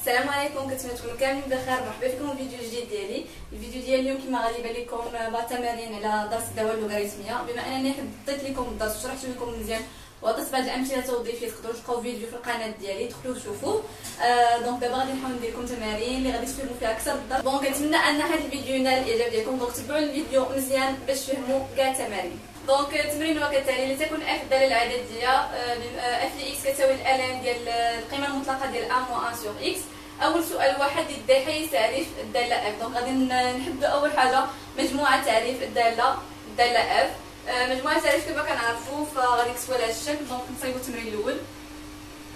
السلام عليكم، كنتمنى تكونوا كاملين بخير. مرحبا بكم في فيديو جديد ديالي. الفيديو ديال اليوم كما غادي يبان لكم بعض التمارين على درس الدوال اللوغاريتميه. بما انني حطيت لكم الدرس وشرحت لكم مزيان وعطيت بعض الامثله توظيفيه، تقدروا تلقاو فيديو في القناه ديالي، دخلوا شوفوه. دونك دابا غادي نحاول ندير لكم تمارين اللي غادي تفهموا فيها اكثر بالضبط. دونك كنتمنى ان هذا الفيديو ينال الاعجاب ديالكم، دونك تبعوا الفيديو مزيان باش تفهموا كاع التمارين. دونك التمرين هو كالتالي: لتكن اف الداله العدديه اف لاكس كتساوي الالان ديال القيمه المطلقه ديال ا موان 1 سور اكس. اول سؤال واحد يدي حيز تعريف الداله اف. دونك غادي نحددوا اول حاجه مجموعه تعريف الداله اف. مجموعه تعريف كما كنعرفوا فغادي نكتبوا على هذا الشكل. دونك نصايبوا التمرين الاول.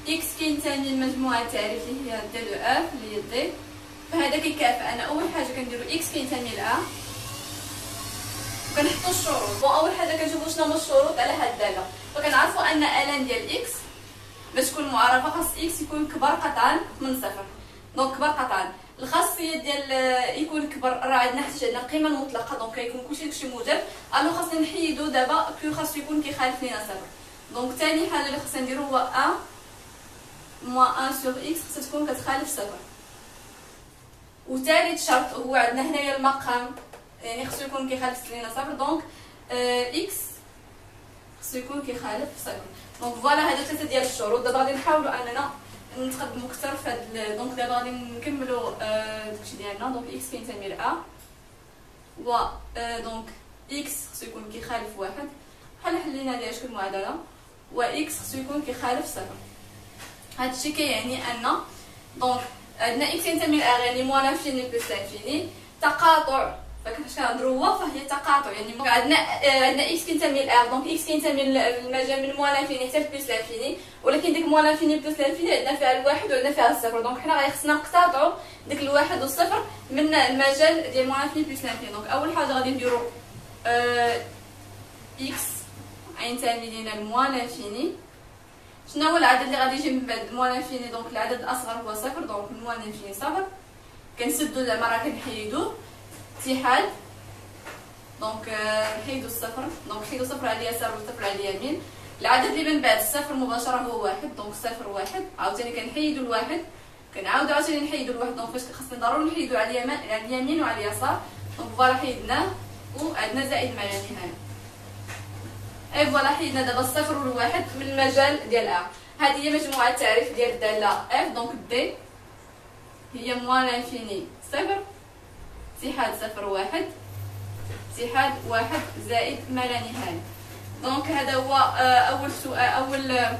اكس كينتمي لمجموعه تعريف اللي هي الداله اف اللي هي دي، فهذا كيكافئ. انا اول حاجه كنديروا اكس كينتمي ل ا وكنحطوا الشروط. اول حاجه كنشوفوا شنو هما الشروط على هاد الداله. فكنعرفوا ان الان ديال اكس باش تكون معرفه خاص اكس يكون كبر قطعا من صفر. دونك كبر قطعا. الخاصيه ديال يكون كبر راه عندنا حيت عندنا القيمه المطلقه، دونك كيكون كلشي موجب. الو خاصنا نحيدو دابا كيو خاصو يكون كيخالف لينا صفر. دونك ثاني حاجه اللي خاصنا نديرو هو ا موان 1 سور اكس خاصها تكون كتخالف صفر. وثالث شرط هو عندنا هنايا المقام، يعني خصو يكون كيخالف لينا صفر. دونك اكس خصو يكون كيخالف صفر. دونك فوالا هادو ثلاثه ديال الشروط. دابا غادي نحاولوا اننا نتقدموا اكثر في هاد. دونك دابا غادي نكملوا داكشي ديالنا. دونك اكس كينتمي ل ا و دونك اكس خصو يكون كيخالف واحد، بحال حلينا على شكل معادله، و اكس خصو يكون كيخالف صفر. هادشي كيعني ان دونك عندنا اكس ينتمي ل ا يعني موان لانفيني بلس لانفيني. تقاطع فكيفاش كنهضروا هو فهي تقاطع، يعني عندنا اكس كينتمي ل ا. دونك اكس كينتمي للمجال من موان لانفيني حتى بلس لانفيني، ولكن ديك موان لانفيني بلس لانفيني عندنا فيها الواحد وعندنا فيها الصفر. دونك حنا غادي خصنا نقتطعوا ديك الواحد والصفر من المجال ديال موان لانفيني بلس لانفيني. دونك اول حاجه غادي نديروا اكس غينتمي لينا لموان لانفيني. شنو هو العدد اللي غادي يجي من بعد موان لانفيني؟ دونك العدد الاصغر هو صفر. دونك موان لانفيني صفر، كنسدو زعما راه كنحيدو اتحاد. دونك نحيدو الصفر. دونك نحيدو صفر على اليسار وصفر على اليمين. العدد اللي من بعد الصفر مباشره هو واحد. دونك صفر واحد. عاوتاني كنحيدو الواحد، كنعاودو عاوتاني نحيدو الواحد. دونك فاش خاصنا ضروري نحيدو على اليمين وعلى اليسار. دونك فوالا حيدناه وعندنا زائد مع النهايه. اي فوالا حيدنا دابا الصفر والواحد من المجال ديال ا. هذه هي مجموعه التعريف ديال الداله اف. دونك دي هي موان لانفيني صفر اتحاد صفر واحد اتحاد واحد زائد ما لا نهايه. دونك هذا هو اول سؤال.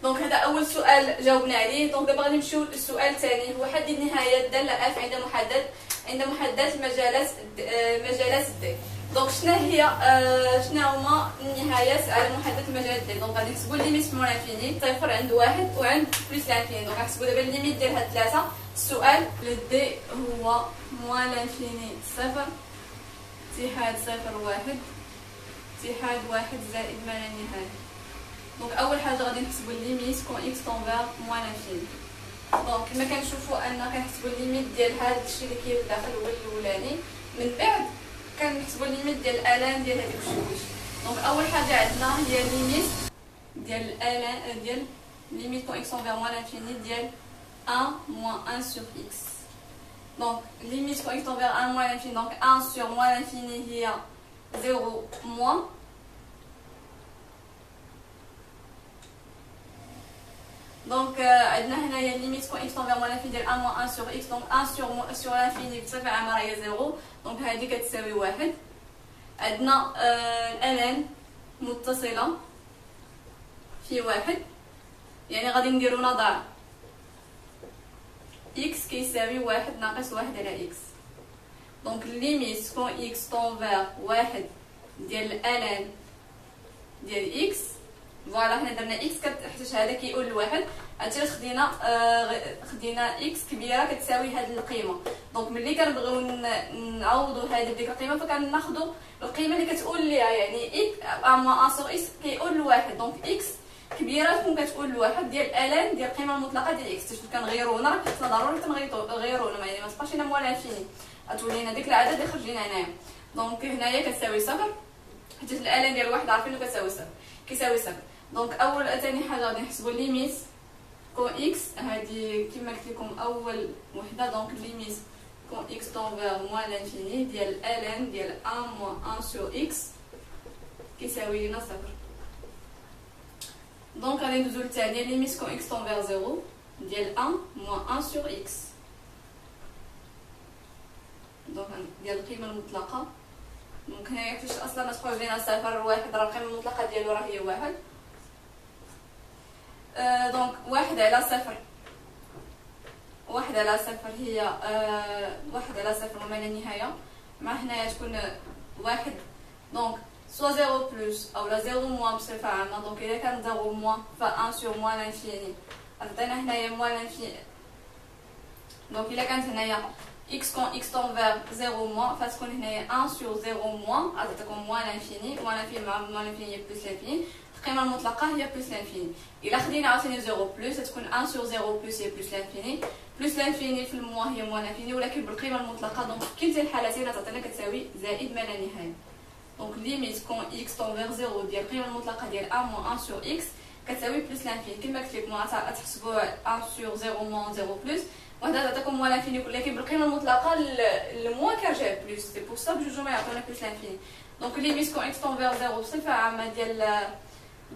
دونك هذا اول سؤال جاوبنا عليه. دونك دابا غادي نمشيو للسؤال الثاني، هو حدد نهايات الداله اف عند محدد مجالات دي. دونك شنو هما النهايات على محدد المجال دي؟ دونك غادي نحسبوا الليميت موان لانفيني، صفر عند واحد وعند بلس لانفيني. دونك غنحسبوا دابا الليميت ديال هاد ثلاثه. السؤال لدي هو موان لانفيني صفر اتحاد صفر واحد اتحاد واحد زائد ما لا نهايه. دونك اول حاجه غادي نحسبوا الليميت كون اكس طونفير موان لانفيني. دونك كما كنشوفوا ان كنحسبوا الليميت ديال هذا الشيء اللي كاين داخل هو الاولاني، من بعد كنحسبوا الليميت ديال الالان ديال هذيك الشويش. دونك اول حاجه عندنا هي الليميت ديال الالان ديال ليميت كون اكس طونفير موان لانفيني ديال 1 moins 1 sur x. Donc limite quand x tend vers 1 moins l'infini, donc 1 sur moins l'infini هي 0 moins. Donc عندنا هنايا limite quand x tend vers moins l'infini ديال 1 moins 1 sur x. donc 1 sur l'infini بصفة عامة هي 0. donc هذه كتساوي 1. عندنا الان متصلة في 1، يعني غادي نديرو نضع x كيساوي واحد ناقص واحد على x. دونك ليميت كون x طونفير واحد ديال الالان ديال x. فوالا حنا درنا x حيت هذا كيقول لواحد. عرفتي خدينا x كبيره كتساوي هاد القيمه. دونك ملي كنبغيو نعوضوا هذه بديك القيمه فكناخذوا القيمه اللي كتقول ليها، يعني x اما اس كيقول لواحد. دونك x كبيره تكون كتقول لواحد ديال الالان ديال القيمه المطلقه ديال اكس. كنغيروا هنا راه خصنا ضروري تنغيروا هنا، يعني ما تبقاش لنا موان لانفيني، غتولي لنا ديك العدد اللي خرج لنا هنايا. دونك هنايا كتساوي صفر حيت الالان ديال واحد عارفين كتساوي صفر كيساوي صفر. دونك ثاني حاجه غادي نحسبوا الليميت كون اكس هادي كيما قلت لكم اول وحده. دونك ليميت كون اكس طون فيغ موان لانفيني ديال الان ديال 1 موان 1 سور اكس كيساوي لنا صفر. دونك غادي ندوزو للثانيه ليميت كون اكس طون فيغ زيرو ديال 1 موان 1 سور اكس. دونك ديال القيمه المطلقه. دونك هنايا فاش اصلا تخرج لينا صفر واحد راه القيمه المطلقه ديالو راه هي واحد. دونك واحد على صفر، واحد على صفر هي واحد على صفر وما لا نهايه. مع هنايا تكون واحد دونك سوا زيرو بلوس او لا زيرو موان بصفه عامه. دونك اذا كان زيرو موان ف 1 سور موان لانفيني عطينا هنايا موان لانفيني. دونك اذا كانت هنايا x كون x طون فيغ زيرو موان فتكون هنايا 1 سور زيرو موان عطاتكم موان لانفيني. موان لانفيني مع موان لانفيني هي بلوس لانفيني. القيمه المطلقه هي بلوس لانفيني. الا خدينا عاوتاني زيرو بلوس تكون 1 سور زيرو بلوس هي بلوس لانفيني. بلوس لانفيني في الموان هي موان لانفيني ولكن بالقيمه المطلقه. دونك في كلتا الحالتين تعطينا كتساوي زائد ما لا نهايه. دونك ليميت كون x طون فيغ زيرو ديال القيمه المطلقه ديال 1 موان 1 سور x كتساوي بلوس لانفيني. كما قلت لكم غتحسبوا 1 سور زيرو موان زيرو بلوس وحده تعطيكم موان لانفيني ولكن بالقيمه المطلقه الموان كيرجع بلوس. سي بور سا بجوجهما يعطونا بلوس لانفيني. دونك ليميت كون x طون فيغ زيرو بصفه عامه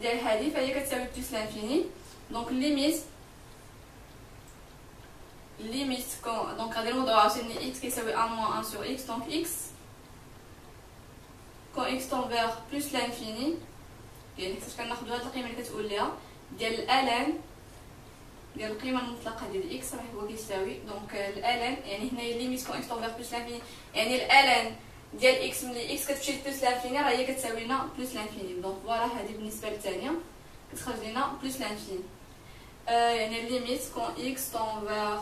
ديال هذه فهي كتساوي بلوس لانفيني. دونك ليميت كون دونك غادي نوضعو عاوتاني x كيساوي 1 موان 1 سور x. دونك x كون x طون فيغ بلوس لانفيني يعني حيت كناخدو هاد القيمه اللي كتقول ليها ديال الالان ديال القيمه المطلقه ديال x راه هو كيساوي. دونك الالان يعني هنايا ليميت كون x طون فيغ بلوس لانفيني يعني الالان ديال x ملي x كتمشي لبلوس لانفيني راه هي كتساوي لنا بلوس لانفيني. دونك فوالا هذه بالنسبه للثانيه كتخرج لنا بلوس لانفيني. يعني ليميت كون x طون فيغ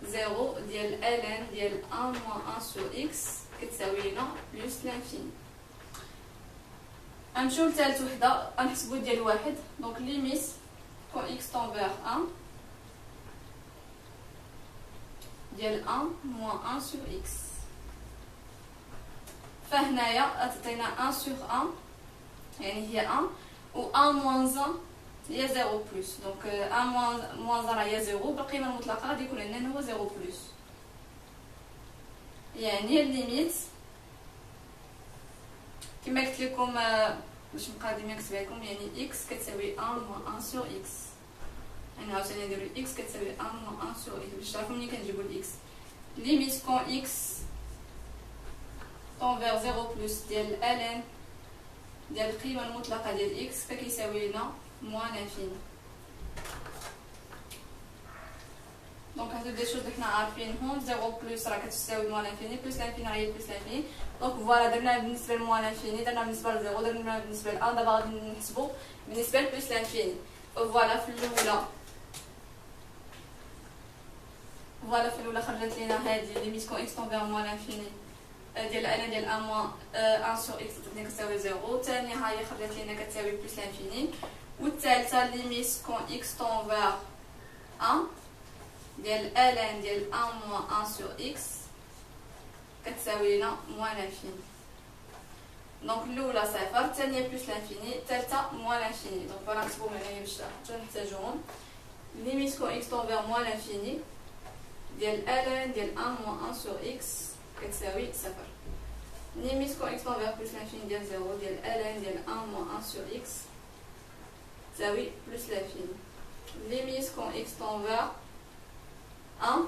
زيرو ديال الان ديال 1 موان 1 سور x كتساوي لنا بلوس لانفيني. غنمشيو لثالث وحده غنحسبو ديال واحد. دونك ليميت كون x طون فيغ 1 ديال 1 موان 1 سور x. فهنايا عطينا 1 سور 1 يعني هي 1 و 1 موان 1 هي 0 بلس. دونك 1 موان 1 هي 0 بالقيمه المطلقه غادي يكون عندنا هو 0 بلس. يعني الليميت كما قلت لكم باش نبقى ديما نكتبها لكم يعني x كتساوي 1 موان 1 سور x. يعني عاوتاني نديرو x كتساوي 1 موان 1 سور x باش تعرفوا منين كنجيبو x. ليميت كون x طون فيغ 0 بلس ديال الالان ديال القيمه المطلقه ديال x فكيساوي لنا موان لانفيني. دونك هادو دي شوز اللي حنا عارفينهم. 0 بلس راه كتساوي موان لانفيني بلس لانفيني راه هي بلس لانفيني. دونك فوالا درنا بالنسبه لموان لانفيني درنا بالنسبه ل 0 درنا بالنسبه ل 1 دابا غادي نحسبو بالنسبه لبلس لانفيني. فوالا في الاولى خرجت لينا هادي ليميت كون x طون فيغ موان لانفيني ديال الالان ديال 1 موان 1 سور x كتساوي 0. الثانيه ها هي خرجت لينا كتساوي بلس لانفيني. والثالثه ليميت كون x طون فيغ 1 ديال الالان ديال 1 موان 1 سور x كتساوي لنا موان لانفيني. دونك الاولى صفر الثانيه بلس لانفيني الثالثه موان لانفيني. دونك فوالا نكتبوهم هنايا باش نحتاجوهم. ليميت كون x طون فيغ موان لانفيني ديال الالان ديال 1 موان 1 سور x كتساوي صفر. ليميت كون x طون فيغ بلس لانفيني ديال 0 ديال الالان ديال 1 موان 1 سور x تساوي بلس لانفيني. ليميت كون x طون فيغ 1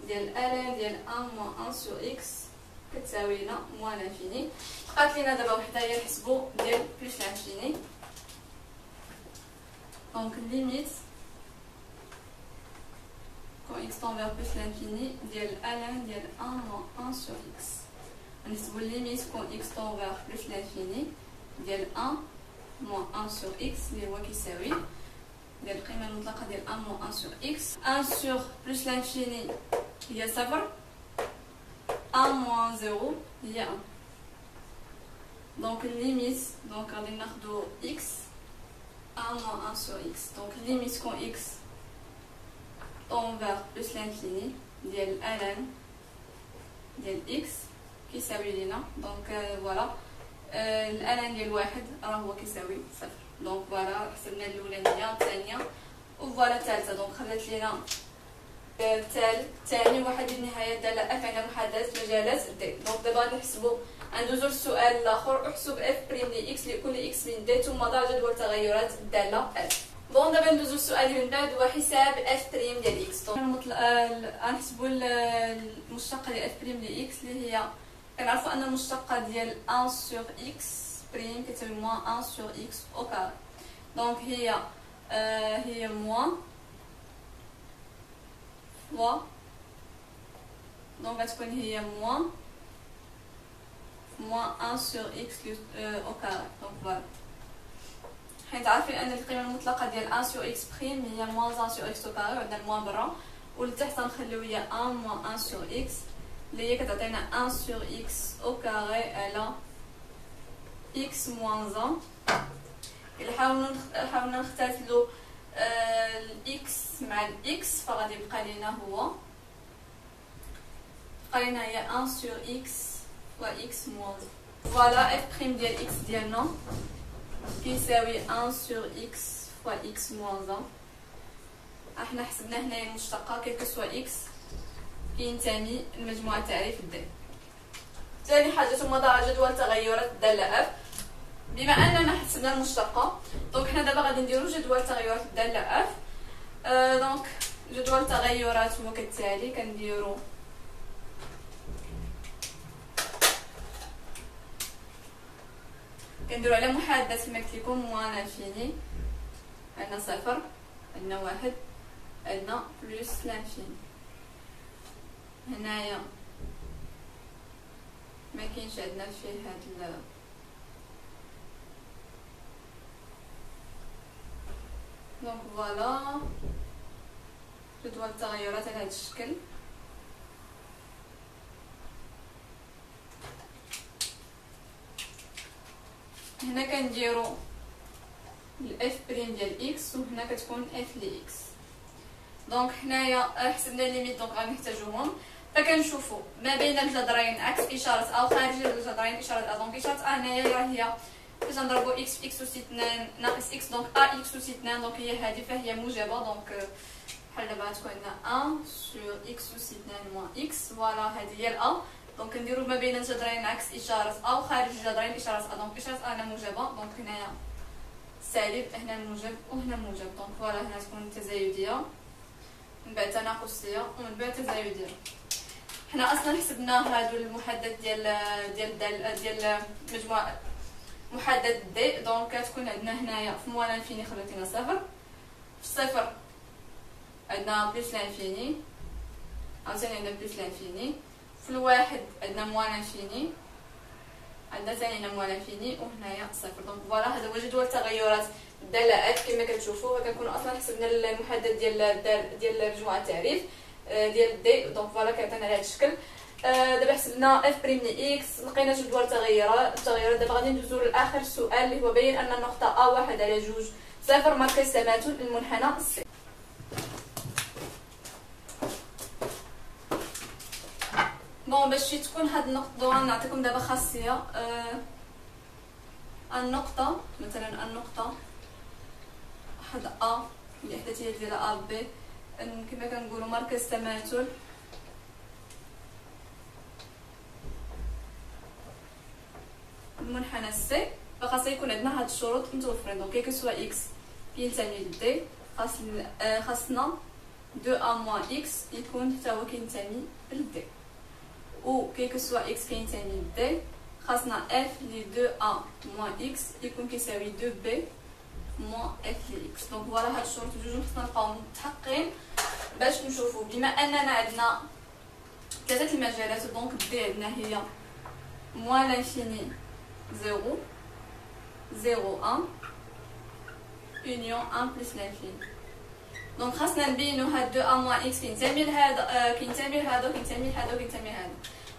ديال الالان ديال 1 موان 1 سور x كتساوي لنا موان لانفيني. بقات لينا دابا وحده هي نحسبو ديال بلس لانفيني. دونك ليميت كون x طون فيغ بلس لانفيني ديال الالان ديال 1 موان 1 سور x. غنحسبو ليميت كون x طون فيغ بلس لانفيني ديال 1 موان 1 سور x اللي هو كيساوي ديال القيمه المطلقه ديال 1 موان 1 سور x. 1 سور بلس لانفيني هي صفر. 1 موان 0 هي 1. دونك ليميت دونك غادي ناخدو x 1 موان 1 سور x. دونك ليميت كون x طون فيغ بلس لانفيني ديال الالان ديال x كيساوي لينا. دونك فوالا الالان ديال واحد راه هو كيساوي صفر. دونك فوالا حسبنا الاولانيه الثانيه وفوالا الثالثه. دونك خلات لينا الثالث ثاني واحد النهايه داله اف على محدد مجالات دي. دونك دابا نحسبوا ندوزو للسؤال الاخر. احسب اف بريم لاكس لكل اكس من دي ثم ضع جدول تغيرات الداله اف. بون دابا ندوزو للسؤال اللي من بعد هو حساب اف بريم ديال اكس. دونك غنحسبوا المشتقه ديال اف بريم لاكس اللي هي كنعرفوا ان المشتقه ديال 1 سور اكس بريم كتساوي موان 1 سور اكس او كاري. دونك هي موان فوا دونك غتكون هي موان 1 سور اكس او كاري. دونك فوالا حيت عارفين ان القيمه المطلقه ديال 1 سور اكس بريم هي موان 1 سور اكس او كاري وعندنا الموان برا ولتحت نخليو هي 1 موان 1 سور اكس اللي هي كتعطينا 1 سور اكس او كاري على اكس موان 1. حاولنا نختزلوا الاكس مع الاكس فغادي يبقى لينا هي 1 سور اكس و اكس موان. فوالا اف بريم ديال اكس ديالنا كيساوي 1 سور اكس فوا اكس موان 1. احنا حسبنا هنايا المشتقه كيف سوا اكس كينتمي لمجموعه تعريف دي. ثاني حاجه ثم ضع جدول تغيرات الداله اف. بما اننا حسبنا المشتقه دونك حنا دابا غادي نديرو جدول تغيرات الداله اف. دونك جدول تغيرات هو كالتالي. كنديرو على محدد كما قلت لكم موان انفيني عندنا صفر عندنا واحد عندنا بلس لانفيني. هنايا ما كاينش عندنا فيه هاد دونك فوالا جدول التغيرات على هذا الشكل. هنا كنديرو الاف بريم ديال اكس وهنا كتكون اف لي اكس. دونك حنايا حسبنا ليميت دونك غنحتاجوهم فكنشوفوا ما بين الجذرين عكس اشاره او خارج الجذرين اشاره ا. دونك اشاره ا هنايا راه هي فاش نضربوا اكس في اكس اس 2 ناقص اكس دونك ا اكس اس 2 دونك هي هذه فهي موجبه. دونك بحال دابا غتكون عندنا 1 سور اكس اس 2 موان اكس. فوالا هذه هي الا. دونك نديرو ما بين الجذرين عكس اشاره او خارج الجذرين اشاره ا. دونك اشاره ا هنا موجبه دونك هنايا سالب هنا موجب وهنا موجب. دونك فوالا هنا تكون تزايديه من بعد تناقصيه ومن بعد تزايديه. حنا اصلا حسبنا هادو المحدد ديال مجموعه محدد دي. دونك كتكون عندنا هنايا في موان انفيني خليتينا صفر في الصفر عندنا بلس لانفيني عاوتاني عندنا بلس لانفيني في الواحد عندنا موان انفيني عندنا ثاني هنا موان انفيني وهنايا صفر. دونك فوالا هذا هو جدول تغيرات الداله اف. كما كتشوفوا كنكونوا اصلا حسبنا المحدد ديال مجموعه التعريف ديال دي. دونك فوالا كيعطينا على هذا الشكل. دابا حسبنا اف بريم لي اكس لقينا جدول التغيرات. دابا غادي ندوزو لاخر سؤال اللي هو بين ان النقطه ا واحد على جوج صفر مركز تماثل المنحنى سي. بون باش تكون هاد النقطه نعطيكم دابا خاصيه. النقطه مثلا النقطه واحد ا اللي الاحداثيه ديالها ا بي كما كنقولوا مركز تماثل المنحنى سي. فخاص يكون عندنا هاد الشروط متوفرين. دونك كيسوا اكس كينتمي لدي خاصنا 2 ا موان اكس يكون حتى هو كينتمي لدي و كيسوا اكس كينتمي لدي خاصنا اف لي 2 ا موان اكس يكون كيساوي 2 بي موان اف لي اكس. دونك فوالا هاد الشروط بجوج خصنا نبقاو متحققين باش نشوفوا. بما اننا عندنا ثلاثه المجالات دونك دي عندنا هي موان لانفيني 0 0 1 union 1 بلس لانفيني. دونك خاصنا نبينو هاد 2 ا موان اكس كينتمي لهذا كينتمي لهذا وكينتمي لهذا وكينتمي لهذا.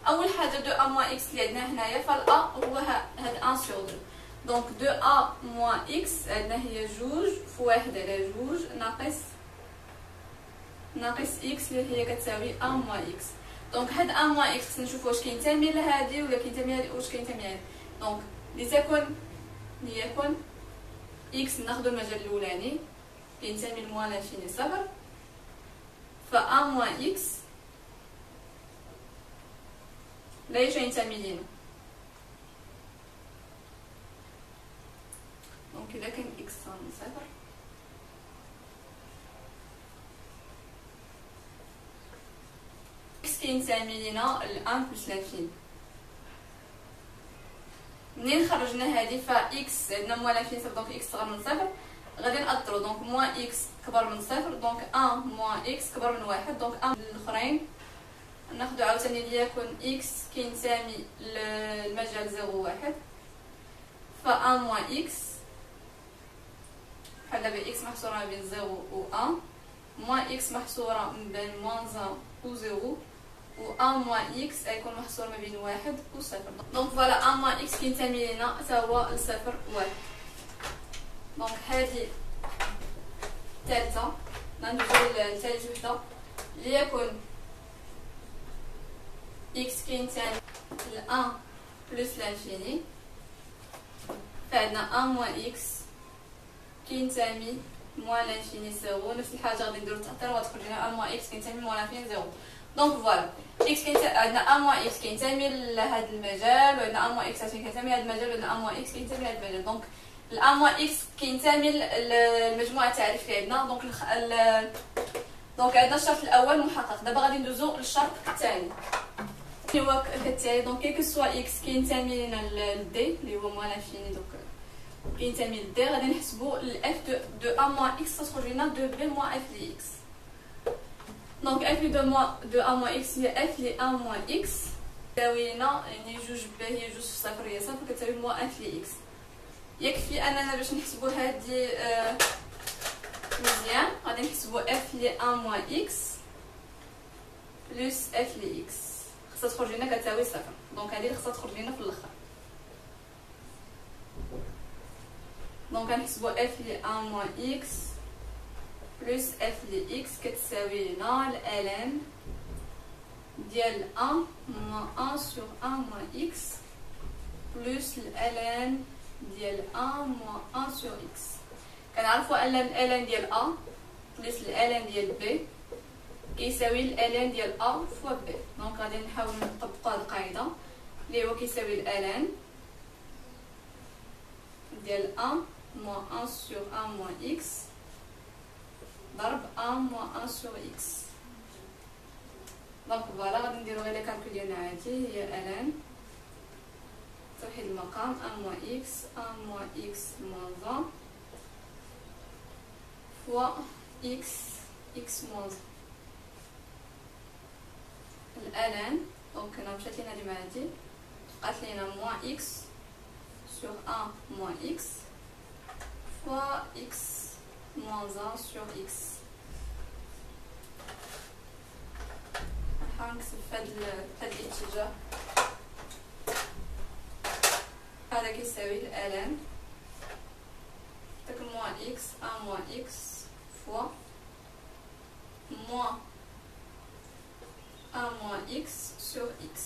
اول حاجه 2 ا موان اكس اللي عندنا هنايا فالا هو هاد 1 سور 2. دونك 2 ا موان اكس عندنا هي جوج في واحد على جوج ناقص اكس اللي هي كتساوي ا موان اكس. دونك هاد ا موان اكس خصنا نشوفو واش كينتمي لهادي ولا كينتمي لهادي واش كينتمي لهادي. دونك ليكن اكس ناخدو المجال الاولاني كينتمي لموان لانفيني صفر، ف ا موان اكس لا ينتمي لينا. دونك اذا كان اكس من صفر اكس كينتمي لينا الان بلس لانفيني. منين خرجنا هذه فاكس عندنا موان لانفيني صفر، دونك اكس صغر من صفر، غادي نأثرو دونك موان اكس كبر من صفر، دونك ان موان اكس كبر من واحد، دونك ان الاخرين ناخدو عاوتاني ليكون اكس كينتمي للمجال زيرو واحد، ف ان موان اكس بحال دابا اكس محصورة ما بين زيرو و ان، موان اكس محصورة ما بين موان ان و زيرو، و ان موان اكس غيكون محصور ما بين واحد و صفر. دونك فوالا ان موان اكس كينتمي لينا حتى هو لصفر واحد. دونك هادي الثالثة، ندوزو لثالث وحدة ليكون اكس كينتمي لان بلس لانفيني، فعندنا ان موان اكس كينتمي موان لانفيني زيرو، نفس الحاجة غادي نديرو التأثير وغتخرج لنا ان موان اكس كينتمي موان لانفيني زيرو. دونك فوالا اكس كينتمي عندنا ان موان اكس كينتمي لهاد المجال، وعندنا ان موان اكس كينتمي لهاد المجال، وعندنا ان موان اكس كينتمي لهاد المجال. دونك الان موان اكس كينتمي للمجموعة التعريفية عندنا. دونك عندنا الشرط الاول محقق. دابا غادي ندوزو للشرط الثاني اللي هو كالتالي. دونك كي سوا اكس كينتمي لينا لدي اللي هو موان لانفيني، دونك كينتمي لدي، غادي نحسبو الاف دو ان موان اكس تخرج لنا دو بي موان اف لي اكس. دونك اف دو ان موان اكس هي اف لي ان موان اكس تساوي لنا يعني جوج بي هي جوج في صفر هي صفر كتساوي موان اف لي اكس. يكفي اننا باش نحسبو هادي مزيان غادي نحسبو اف لي ان موان اكس بلس اف لي اكس خاصها تخرج لنا كتساوي صفر. دونك هادي اللي خاصها تخرج لنا في الاخر. دونك غنحسبو اف لي ان موان اكس بلس اف لي اكس كتساوي لنا الان ديال 1 موان 1 سور 1 موان اكس بلس الان ديال 1 موان 1 سور اكس. كنعرفوا ان الان ديال ا بلس الان ديال بي كيساوي الان ديال ا فوا بي. دونك غادي نحاول نطبقوا هاد القاعده اللي هو كيساوي الان ديال 1 موان 1 سور 1 موان اكس ضرب 1 موان 1 سور اكس. دونك فوالا غادي نديرو غير لي كالكول ديالنا عادي، هي الان توحيد المقام 1 موان اكس 1 موان اكس موان 1 فوا اكس موان الان. دونك هنا مشات لينا هادي مع هادي بقات لينا موان اكس سور 1 موان اكس فوا اكس موان 1 سور اكس. نحاول نكتب فهاد الاتجاه. هذا كيساوي الان داك موان اكس 1 موان اكس فوا موان 1 موان اكس سور اكس.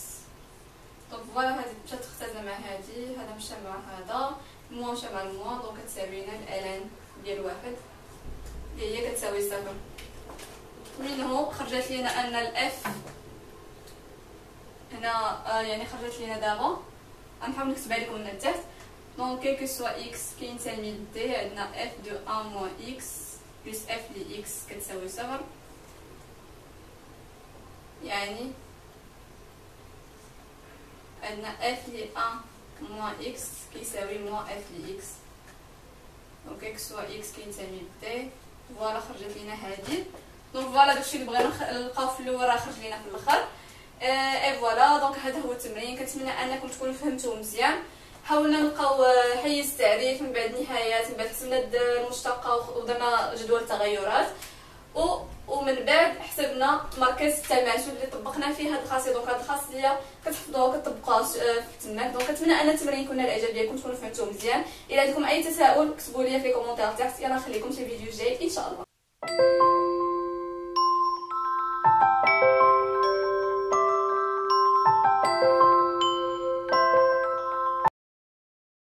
دونك فوالا هادي مشات تختزل مع هادي، هذا مشى مع هذا، موان مشى مع الموان، دونك كتساوي لنا الان ديال واحد اللي هي كتساوي صفر. منه خرجت لينا ان الاف هنا يعني خرجت لينا دابا غنحاول نكتبها لكم من التحت. دونك كي سوا اكس كينتمي لدي عندنا اف دو 1 موان اكس بلس اف لي اكس كتساوي صفر، يعني عندنا اف لي 1 موان اكس كيساوي موان اف لي اكس. دونك كي سوا اكس كينتمي لدي فوالا خرجت لينا هادي. دونك فوالا داكشي اللي بغينا نلقاو في الاول راه خرج لينا في الاخر. اي فوالا دونك هذا هو التمرين. كنتمنى انكم تكونوا فهمتوه مزيان. حاولنا نلقاو حيز تعريف من بعد نهايات، من بعد حسبنا المشتقه ودرنا جدول تغيرات، ومن بعد حسبنا مركز التماثل اللي طبقنا فيه هاد الخاصيه. دونك هاد الخاصيه كتحفظوها وكتطبقوها في تماك. دونك كنتمنى ان التمرين يكون الاعجاب ديالكم، تكونوا فهمتوه مزيان. الى عندكم اي تساؤل كتبوا لي في كومونتير تحت. يلا نخليكم في الفيديو الجاي ان شاء الله.